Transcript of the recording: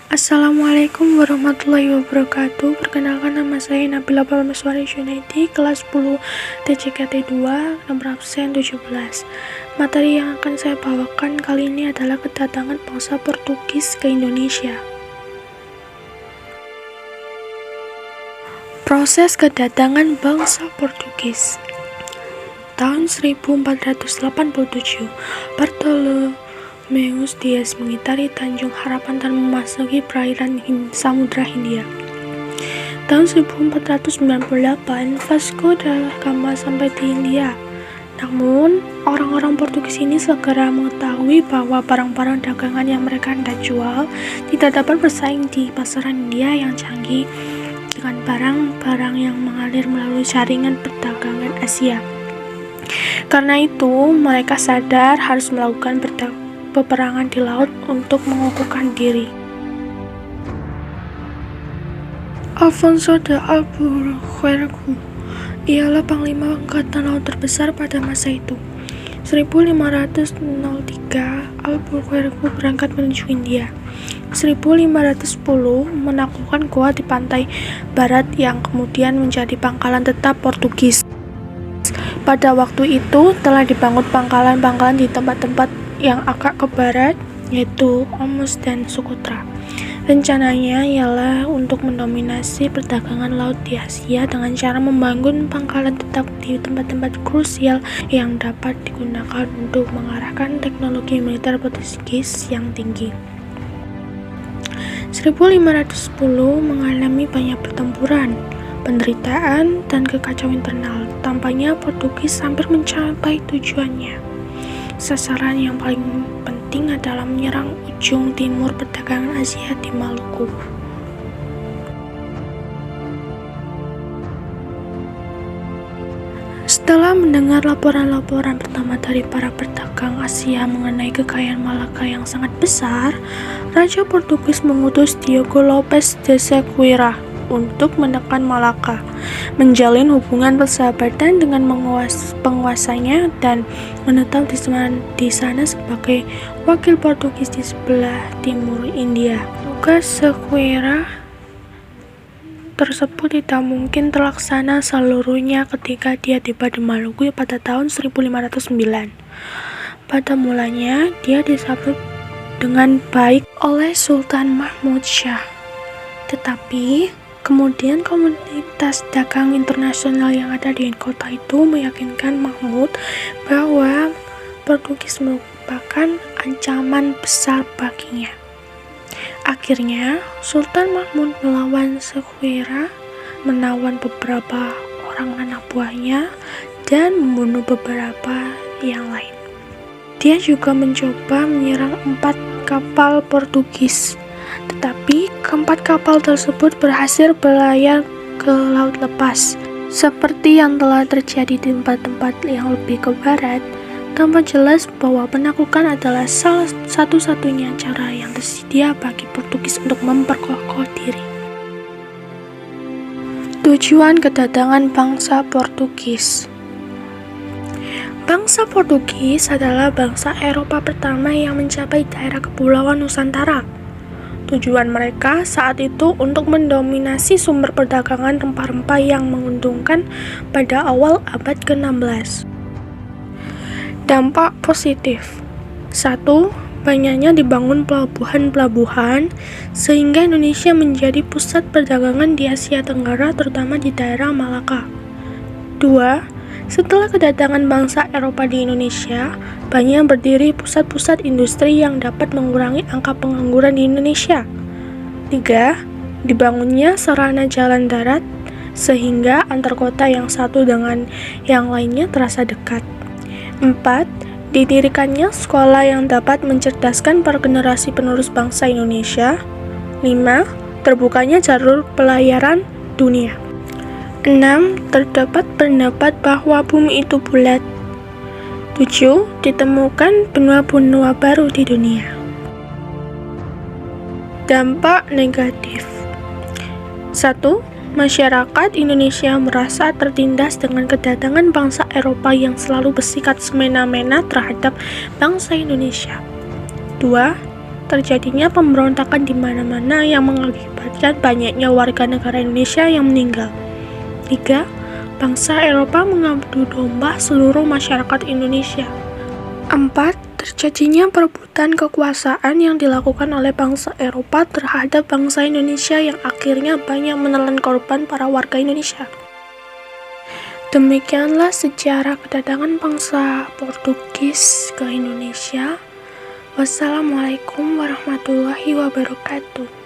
Assalamualaikum warahmatullahi wabarakatuh. Perkenalkan, nama saya Nabila Parmeswari Junaidi, kelas 10 TJKT 2, nomor absen 17. Materi yang akan saya bawakan kali ini adalah kedatangan bangsa Portugis ke Indonesia. Proses kedatangan bangsa Portugis. Tahun 1487, Bartolomeus Dias mengitari Tanjung Harapan dan memasuki perairan Samudra Hindia. Tahun 1498, Vasco da Gama sampai di India. Namun, orang-orang Portugis ini segera mengetahui bahwa barang-barang dagangan yang mereka hendak jual tidak dapat bersaing di pasaran India yang canggih dengan barang-barang yang mengalir melalui jaringan perdagangan Asia. Karena itu, mereka sadar harus melakukan peperangan di laut untuk mengukuhkan diri. Alfonso de Albuquerque ialah panglima angkatan laut terbesar pada masa itu. 1503, Albuquerque berangkat menuju India. 1510, menaklukkan Goa di pantai barat yang kemudian menjadi pangkalan tetap Portugis. Pada waktu itu telah dibangun pangkalan-pangkalan di tempat-tempat yang agak ke barat, yaitu Ormuz dan Socotra. Rencananya ialah untuk mendominasi perdagangan laut di Asia dengan cara membangun pangkalan tetap di tempat-tempat krusial yang dapat digunakan untuk mengarahkan teknologi militer Portugis yang tinggi. 1510 mengalami banyak pertempuran, penderitaan, dan kekacauan internal. Tampaknya Portugis hampir mencapai tujuannya. Sasaran yang paling penting adalah menyerang ujung timur perdagangan Asia di Maluku. Setelah mendengar laporan-laporan pertama dari para pedagang Asia mengenai kekayaan Malaka yang sangat besar, Raja Portugis mengutus Diogo Lopes de Sequeira untuk menekan Malaka, menjalin hubungan persahabatan dengan penguasanya, dan menetap di sana sebagai wakil Portugis di sebelah timur India. Tugas Sequeira tersebut tidak mungkin terlaksana seluruhnya ketika dia tiba di Maluku pada tahun 1509. Pada mulanya, dia disambut dengan baik oleh Sultan Mahmud Shah. Tetapi kemudian komunitas dagang internasional yang ada di kota itu meyakinkan Mahmud bahwa Portugis merupakan ancaman besar baginya. Akhirnya, Sultan Mahmud melawan Sequeira, menawan beberapa orang anak buahnya, dan membunuh beberapa yang lain. Dia juga mencoba menyerang 4 kapal Portugis, tetapi keempat kapal tersebut berhasil berlayar ke laut lepas. Seperti yang telah terjadi di tempat-tempat yang lebih ke barat, tampak jelas bahwa penaklukan adalah salah satu-satunya cara yang tersedia bagi Portugis untuk memperkokoh diri. Tujuan kedatangan bangsa Portugis. Bangsa Portugis adalah bangsa Eropa pertama yang mencapai daerah Kepulauan Nusantara. Tujuan mereka saat itu untuk mendominasi sumber perdagangan rempah-rempah yang menguntungkan pada awal abad ke-16. Dampak positif. 1. Banyaknya dibangun pelabuhan-pelabuhan sehingga Indonesia menjadi pusat perdagangan di Asia Tenggara, terutama di daerah Malaka. 2. Setelah kedatangan bangsa Eropa di Indonesia, banyak berdiri pusat-pusat industri yang dapat mengurangi angka pengangguran di Indonesia. 3. Dibangunnya sarana jalan darat sehingga antar kota yang satu dengan yang lainnya terasa dekat. 4. Didirikannya sekolah yang dapat mencerdaskan para generasi penerus bangsa Indonesia. 5. Terbukanya jalur pelayaran dunia. 6. Terdapat pendapat bahwa bumi itu bulat. 7. Ditemukan benua-benua baru di dunia. Dampak negatif. 1. Masyarakat Indonesia merasa tertindas dengan kedatangan bangsa Eropa yang selalu bersikap semena-mena terhadap bangsa Indonesia. 2. terjadinya pemberontakan di mana-mana yang mengakibatkan banyaknya warga negara Indonesia yang meninggal. 3. Bangsa Eropa mengadu domba seluruh masyarakat Indonesia. 4. Terjadinya perebutan kekuasaan yang dilakukan oleh bangsa Eropa terhadap bangsa Indonesia yang akhirnya banyak menelan korban para warga Indonesia. Demikianlah sejarah kedatangan bangsa Portugis ke Indonesia. Wassalamualaikum warahmatullahi wabarakatuh.